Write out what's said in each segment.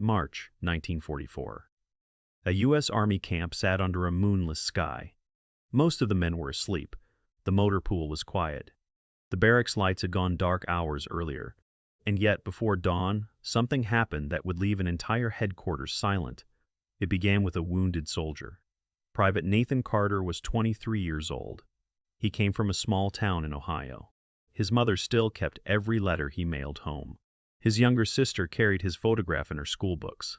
March 1944. A U.S. Army camp sat under a moonless sky. Most of the men were asleep. The motor pool was quiet. The barracks lights had gone dark hours earlier. And yet, before dawn, something happened that would leave an entire headquarters silent. It began with a wounded soldier. Private Nathan Carter was 23 years old. He came from a small town in Ohio. His mother still kept every letter he mailed home. His younger sister carried his photograph in her school books.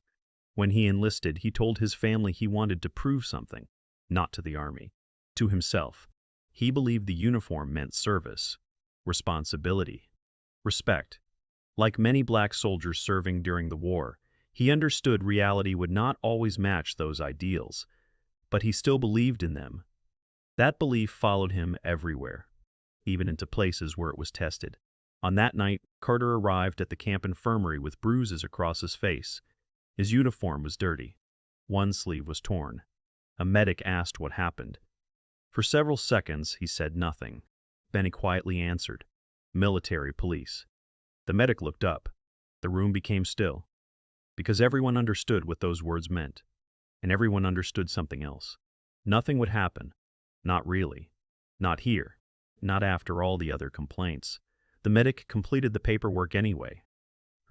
When he enlisted, he told his family he wanted to prove something, not to the army, to himself. He believed the uniform meant service, responsibility, respect. Like many black soldiers serving during the war, he understood reality would not always match those ideals, but he still believed in them. That belief followed him everywhere, even into places where it was tested. On that night, Carter arrived at the camp infirmary with bruises across his face. His uniform was dirty. One sleeve was torn. A medic asked what happened. For several seconds, he said nothing. Then he quietly answered, "Military police." The medic looked up. The room became still, because everyone understood what those words meant, and everyone understood something else. Nothing would happen. Not really. Not here. Not after all the other complaints. The medic completed the paperwork anyway.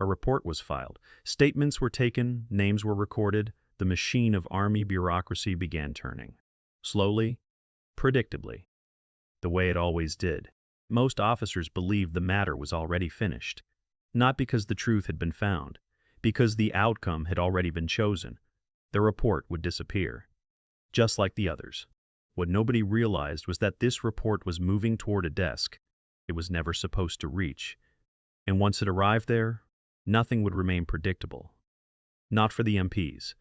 A report was filed. Statements were taken, names were recorded. The machine of Army bureaucracy began turning. Slowly, predictably, the way it always did. Most officers believed the matter was already finished. Not because the truth had been found, because the outcome had already been chosen. The report would disappear, just like the others. What nobody realized was that this report was moving toward a desk it was never supposed to reach. And once it arrived there, nothing would remain predictable. Not for the MPs,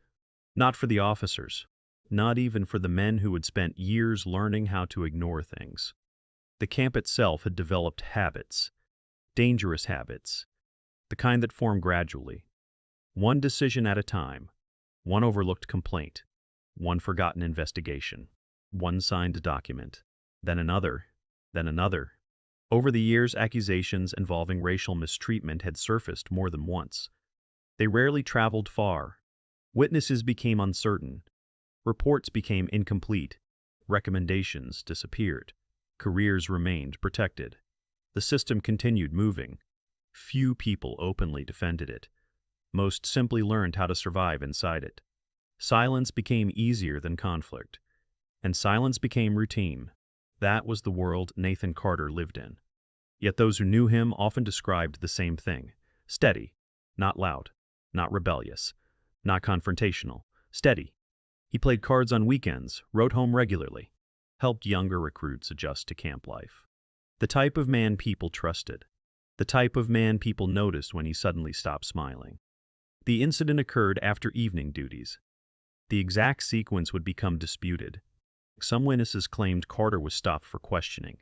not for the officers, not even for the men who had spent years learning how to ignore things. The camp itself had developed habits, dangerous habits, the kind that form gradually. One decision at a time, one overlooked complaint, one forgotten investigation, one signed document, then another, then another. Over the years, accusations involving racial mistreatment had surfaced more than once. They rarely traveled far. Witnesses became uncertain. Reports became incomplete. Recommendations disappeared. Careers remained protected. The system continued moving. Few people openly defended it. Most simply learned how to survive inside it. Silence became easier than conflict. And silence became routine. That was the world Nathan Carter lived in. Yet those who knew him often described the same thing. Steady, not loud, not rebellious, not confrontational. Steady. He played cards on weekends, wrote home regularly, helped younger recruits adjust to camp life. The type of man people trusted. The type of man people noticed when he suddenly stopped smiling. The incident occurred after evening duties. The exact sequence would become disputed. Some witnesses claimed Carter was stopped for questioning.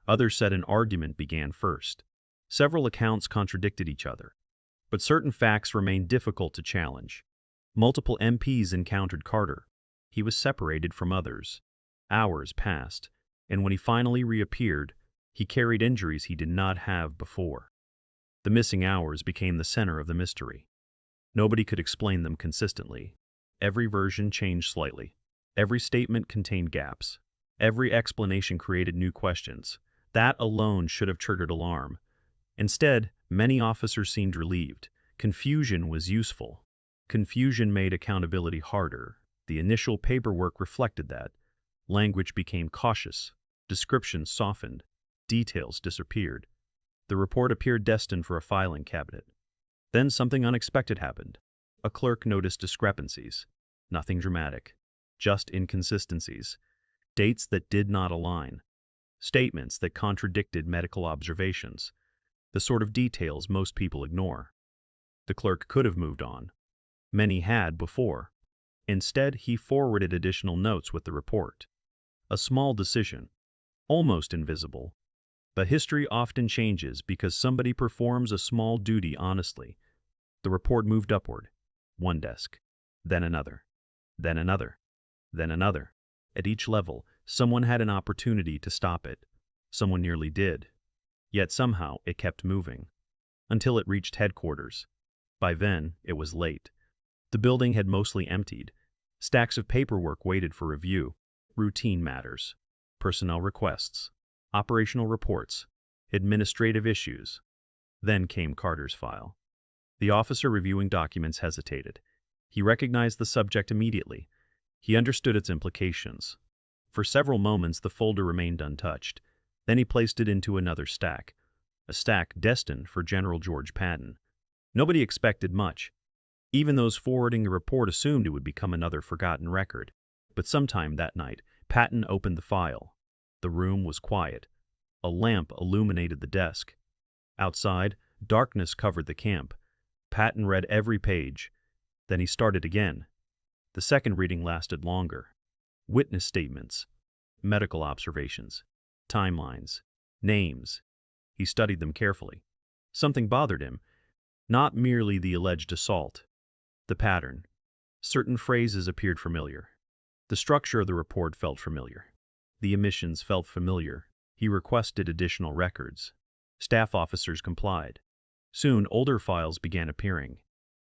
Others said an argument began first. Several accounts contradicted each other, but certain facts remained difficult to challenge. Multiple MPs encountered Carter. He was separated from others. Hours passed, and when he finally reappeared, he carried injuries he did not have before. The missing hours became the center of the mystery. Nobody could explain them consistently. Every version changed slightly. Every statement contained gaps. Every explanation created new questions. That alone should have triggered alarm. Instead, many officers seemed relieved. Confusion was useful. Confusion made accountability harder. The initial paperwork reflected that. Language became cautious. Descriptions softened. Details disappeared. The report appeared destined for a filing cabinet. Then something unexpected happened. A clerk noticed discrepancies. Nothing dramatic. Just inconsistencies, dates that did not align, statements that contradicted medical observations, the sort of details most people ignore. The clerk could have moved on. Many had before. Instead, he forwarded additional notes with the report. A small decision, almost invisible. But history often changes because somebody performs a small duty honestly. The report moved upward. One desk, then another, then another. Then another. At each level, someone had an opportunity to stop it. Someone nearly did. Yet somehow it kept moving. Until it reached headquarters. By then, it was late. The building had mostly emptied. Stacks of paperwork waited for review. Routine matters, personnel requests, operational reports, administrative issues. Then came Carter's file. The officer reviewing documents hesitated. He recognized the subject immediately. He understood its implications. For several moments, the folder remained untouched. Then he placed it into another stack, a stack destined for General George Patton. Nobody expected much. Even those forwarding the report assumed it would become another forgotten record. But sometime that night, Patton opened the file. The room was quiet. A lamp illuminated the desk. Outside, darkness covered the camp. Patton read every page. Then he started again. The second reading lasted longer. Witness statements, medical observations, timelines, names. He studied them carefully. Something bothered him. Not merely the alleged assault. The pattern. Certain phrases appeared familiar. The structure of the report felt familiar. The omissions felt familiar. He requested additional records. Staff officers complied. Soon, older files began appearing.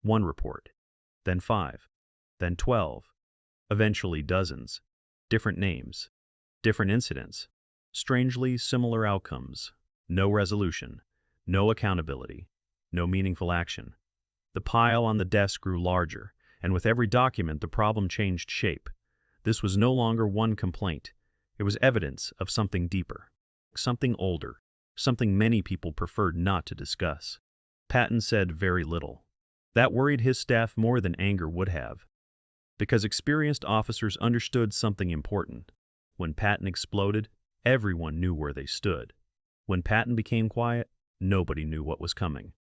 1 report, then 5, then 12. Eventually dozens. Different names. Different incidents. Strangely similar outcomes. No resolution. No accountability. No meaningful action. The pile on the desk grew larger, and with every document the problem changed shape. This was no longer one complaint. It was evidence of something deeper. Something older. Something many people preferred not to discuss. Patton said very little. That worried his staff more than anger would have. Because experienced officers understood something important. When Patton exploded, everyone knew where they stood. When Patton became quiet, nobody knew what was coming.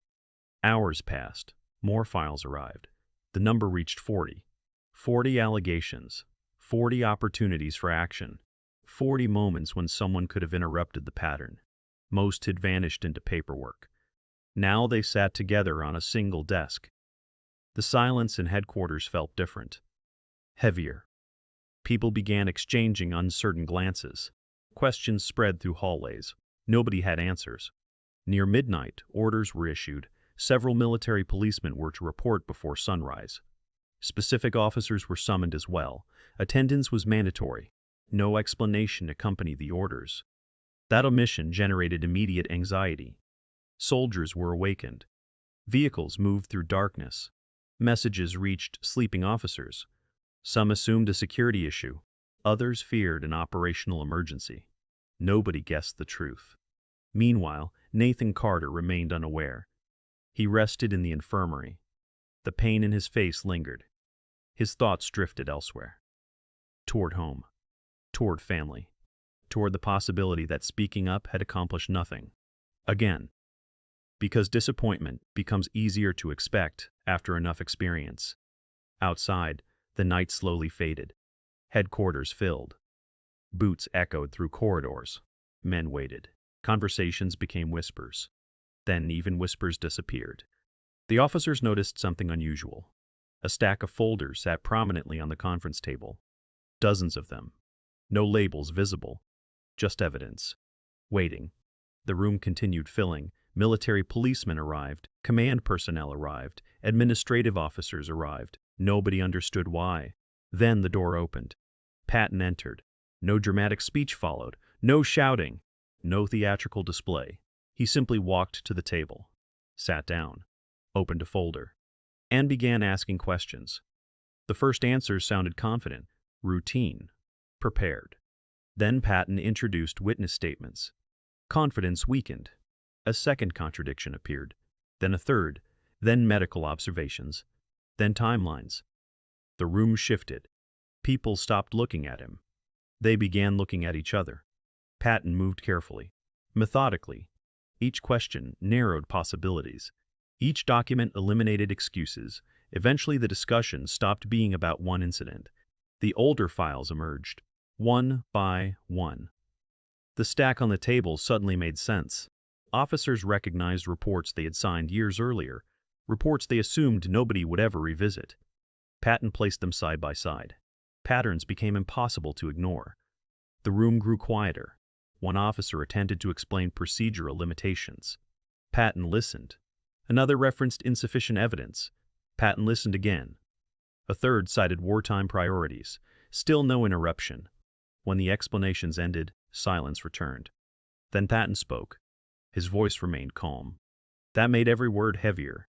Hours passed. More files arrived. The number reached 40. 40 allegations. 40 opportunities for action. 40 moments when someone could have interrupted the pattern. Most had vanished into paperwork. Now they sat together on a single desk. The silence in headquarters felt different. Heavier. People began exchanging uncertain glances. Questions spread through hallways. Nobody had answers. Near midnight, orders were issued. Several military policemen were to report before sunrise. Specific officers were summoned as well. Attendance was mandatory. No explanation accompanied the orders. That omission generated immediate anxiety. Soldiers were awakened. Vehicles moved through darkness. Messages reached sleeping officers. Some assumed a security issue. Others feared an operational emergency. Nobody guessed the truth. Meanwhile, Nathan Carter remained unaware. He rested in the infirmary. The pain in his face lingered. His thoughts drifted elsewhere. Toward home. Toward family. Toward the possibility that speaking up had accomplished nothing. Again. Because disappointment becomes easier to expect after enough experience. Outside, the night slowly faded. Headquarters filled. Boots echoed through corridors. Men waited. Conversations became whispers. Then even whispers disappeared. The officers noticed something unusual. A stack of folders sat prominently on the conference table. Dozens of them. No labels visible. Just evidence. Waiting. The room continued filling. Military policemen arrived. Command personnel arrived. Administrative officers arrived. Nobody understood why. Then the door opened. Patton entered. No dramatic speech followed. No shouting. No theatrical display. He simply walked to the table, sat down, opened a folder, and began asking questions. The first answers sounded confident, routine, prepared. Then Patton introduced witness statements. Confidence weakened. A second contradiction appeared, then a third, then medical observations, then timelines. The room shifted. People stopped looking at him. They began looking at each other. Patton moved carefully, methodically. Each question narrowed possibilities. Each document eliminated excuses. Eventually the discussion stopped being about one incident. The older files emerged, one by one. The stack on the table suddenly made sense. Officers recognized reports they had signed years earlier, reports they assumed nobody would ever revisit. Patton placed them side by side. Patterns became impossible to ignore. The room grew quieter. One officer attempted to explain procedural limitations. Patton listened. Another referenced insufficient evidence. Patton listened again. A third cited wartime priorities. Still no interruption. When the explanations ended, silence returned. Then Patton spoke. His voice remained calm. That made every word heavier.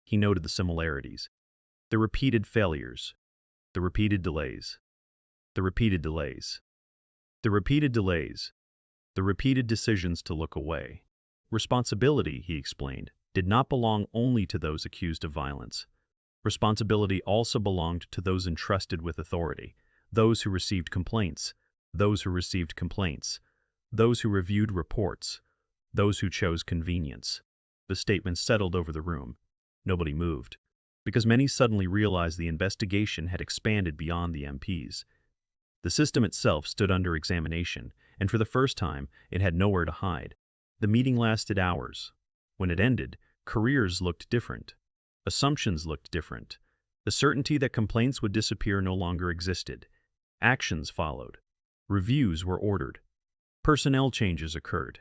He noted the similarities. The repeated failures. The repeated delays. The repeated delays. The repeated delays. The repeated decisions to look away. Responsibility, he explained, did not belong only to those accused of violence. Responsibility also belonged to those entrusted with authority, those who received complaints, those who received complaints, those who reviewed reports, those who chose convenience. The statement settled over the room. Nobody moved, because many suddenly realized the investigation had expanded beyond the MPs. The system itself stood under examination, and for the first time, it had nowhere to hide. The meeting lasted hours. When it ended, careers looked different. Assumptions looked different. The certainty that complaints would disappear no longer existed. Actions followed. Reviews were ordered. Personnel changes occurred.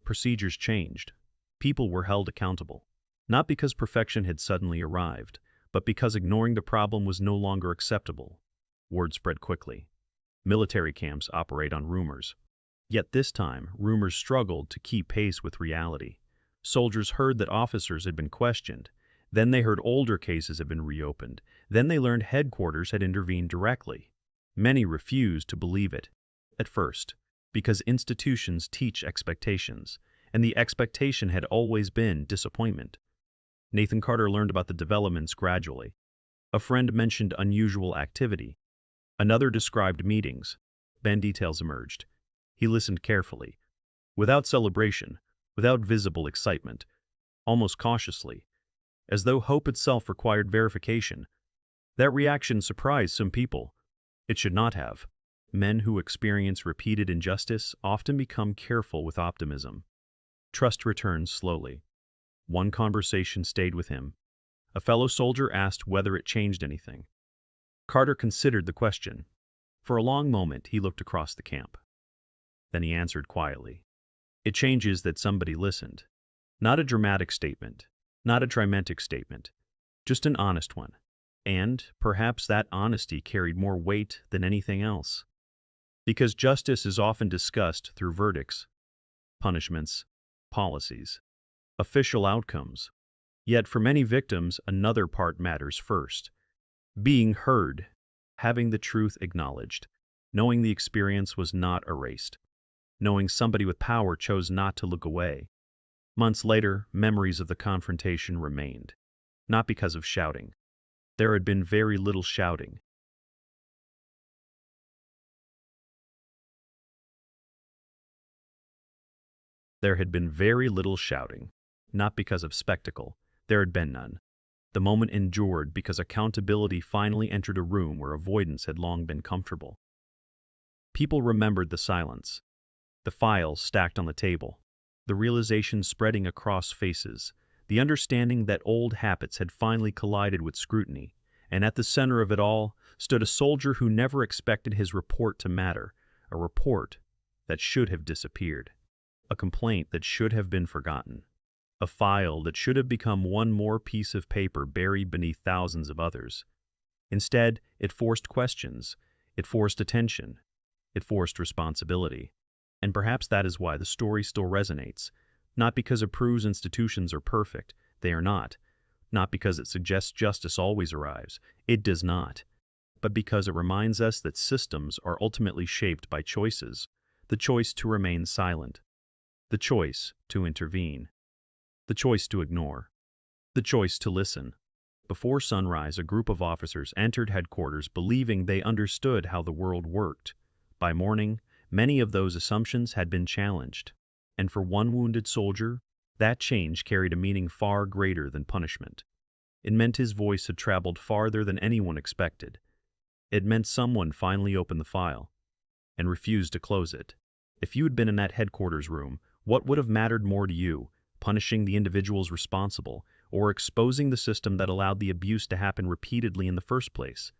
Procedures changed. People were held accountable. Not because perfection had suddenly arrived, but because ignoring the problem was no longer acceptable. Word spread quickly. Military camps operate on rumors. Yet this time, rumors struggled to keep pace with reality. Soldiers heard that officers had been questioned. Then they heard older cases had been reopened. Then they learned headquarters had intervened directly. Many refused to believe it. At first, because institutions teach expectations, and the expectation had always been disappointment. Nathan Carter learned about the developments gradually. A friend mentioned unusual activity. Another described meetings. Then details emerged. He listened carefully, without celebration, without visible excitement, almost cautiously, as though hope itself required verification. That reaction surprised some people. It should not have. Men who experience repeated injustice often become careful with optimism. Trust returns slowly. One conversation stayed with him. A fellow soldier asked whether it changed anything. Carter considered the question. For a long moment, he looked across the camp. Then he answered quietly. It changes that somebody listened. Not a dramatic statement, not a trimentic statement, just an honest one. And perhaps that honesty carried more weight than anything else. Because justice is often discussed through verdicts, punishments, policies, official outcomes. Yet for many victims, another part matters first. Being heard, having the truth acknowledged, knowing the experience was not erased, knowing somebody with power chose not to look away. Months later, memories of the confrontation remained, not because of shouting. There had been very little shouting. There had been very little shouting, not because of spectacle. There had been none. The moment endured because accountability finally entered a room where avoidance had long been comfortable. People remembered the silence, the files stacked on the table, the realization spreading across faces, the understanding that old habits had finally collided with scrutiny, and at the center of it all stood a soldier who never expected his report to matter, a report that should have disappeared, a complaint that should have been forgotten. A file that should have become one more piece of paper buried beneath thousands of others. Instead, it forced questions, it forced attention, it forced responsibility. And perhaps that is why the story still resonates, not because it proves institutions are perfect, they are not. Not because it suggests justice always arrives, it does not. But because it reminds us that systems are ultimately shaped by choices, the choice to remain silent, the choice to intervene, the choice to ignore, the choice to listen. Before sunrise, a group of officers entered headquarters believing they understood how the world worked. By morning, many of those assumptions had been challenged. And for one wounded soldier, that change carried a meaning far greater than punishment. It meant his voice had traveled farther than anyone expected. It meant someone finally opened the file and refused to close it. If you had been in that headquarters room, what would have mattered more to you? Punishing the individuals responsible, or exposing the system that allowed the abuse to happen repeatedly in the first place?